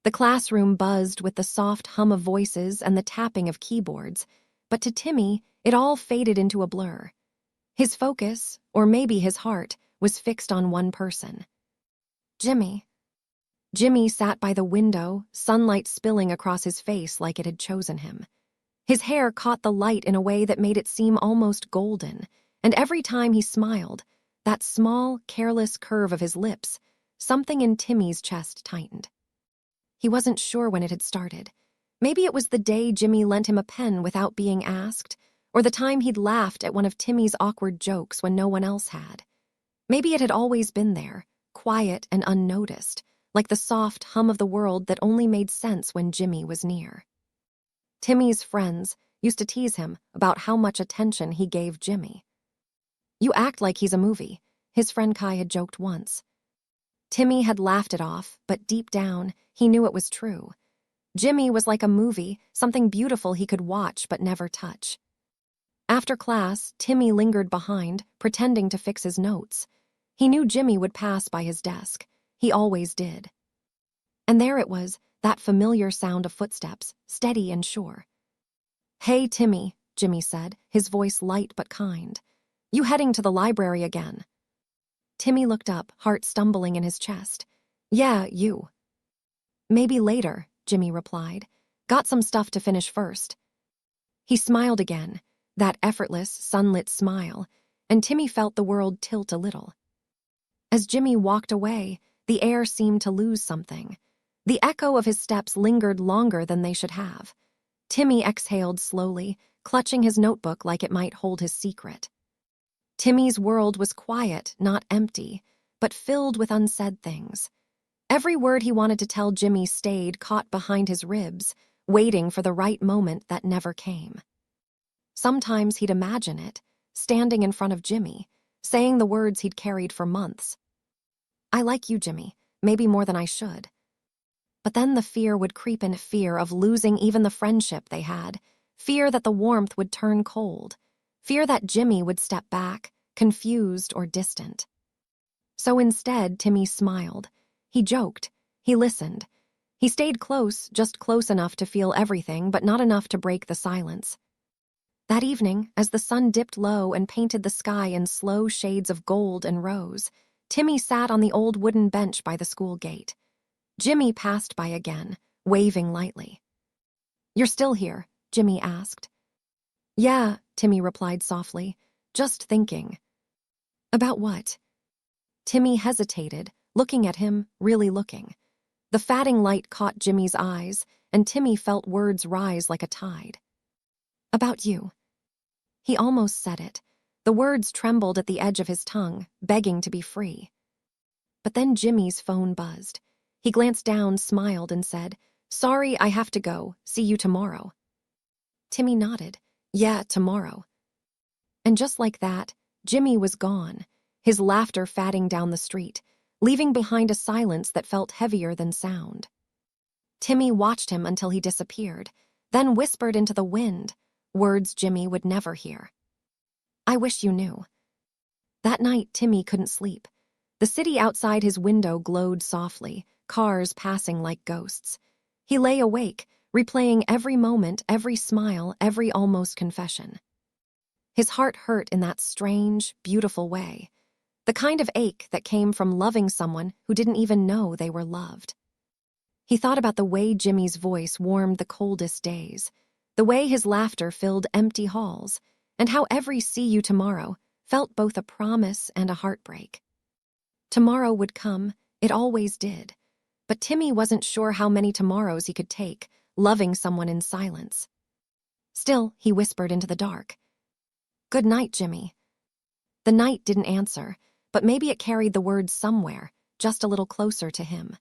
The classroom buzzed with the soft hum of voices and the tapping of keyboards, but to Timi, it all faded into a blur. His focus, or maybe his heart, was fixed on one person. Jimi. Jimi sat by the window, sunlight spilling across his face like it had chosen him. His hair caught the light in a way that made it seem almost golden, and every time he smiled, that small, careless curve of his lips, something in Timi's chest tightened. He wasn't sure when it had started. Maybe it was the day Jimi lent him a pen without being asked, or the time he'd laughed at one of Timi's awkward jokes when no one else had. Maybe it had always been there, quiet and unnoticed, like the soft hum of the world that only made sense when Jimi was near. Timi's friends used to tease him about how much attention he gave Jimi. "You act like he's a movie," his friend Kai had joked once. Timi had laughed it off, but deep down, he knew it was true. Jimi was like a movie, something beautiful he could watch but never touch. After class, Timi lingered behind, pretending to fix his notes. He knew Jimi would pass by his desk. He always did. And there it was, that familiar sound of footsteps, steady and sure. "Hey, Timi," Jimi said, his voice light but kind. "You heading to the library again?" Timi looked up, heart stumbling in his chest. "Yeah, you." "Maybe later," Jimi replied. "Got some stuff to finish first." He smiled again, that effortless, sunlit smile, and Timi felt the world tilt a little. As Jimi walked away, the air seemed to lose something. The echo of his steps lingered longer than they should have. Timi exhaled slowly, clutching his notebook like it might hold his secret. Timi's world was quiet, not empty, but filled with unsaid things. Every word he wanted to tell Jimi stayed caught behind his ribs, waiting for the right moment that never came. Sometimes he'd imagine it, standing in front of Jimi, saying the words he'd carried for months. "I like you, Jimi, maybe more than I should." But then the fear would creep in, fear of losing even the friendship they had, fear that the warmth would turn cold, fear that Jimi would step back, confused or distant. So instead, Timi smiled. He joked. He listened. He stayed close, just close enough to feel everything, but not enough to break the silence. That evening, as the sun dipped low and painted the sky in slow shades of gold and rose, Timi sat on the old wooden bench by the school gate. Jimi passed by again, waving lightly. "You're still here?" Jimi asked. "Yeah," Timi replied softly, "just thinking." "About what?" Timi hesitated, looking at him, really looking. The fatting light caught Jimi's eyes, and Timi felt words rise like a tide. "About you." He almost said it. The words trembled at the edge of his tongue, begging to be free. But then Jimi's phone buzzed. He glanced down, smiled, and said, "Sorry, I have to go. See you tomorrow." Timi nodded. "Yeah, tomorrow." And just like that, Jimi was gone, his laughter fatting down the street, leaving behind a silence that felt heavier than sound. Timi watched him until he disappeared, then whispered into the wind, words Jimi would never hear. "I wish you knew." That night, Timi couldn't sleep. The city outside his window glowed softly, cars passing like ghosts. He lay awake, replaying every moment, every smile, every almost confession. His heart hurt in that strange, beautiful way, the kind of ache that came from loving someone who didn't even know they were loved. He thought about the way Jimi's voice warmed the coldest days, the way his laughter filled empty halls, and how every "see you tomorrow" felt both a promise and a heartbreak. Tomorrow would come, it always did, but Timi wasn't sure how many tomorrows he could take, loving someone in silence. Still, he whispered into the dark, "Good night, Jimi." The night didn't answer, but maybe it carried the words somewhere, just a little closer to him.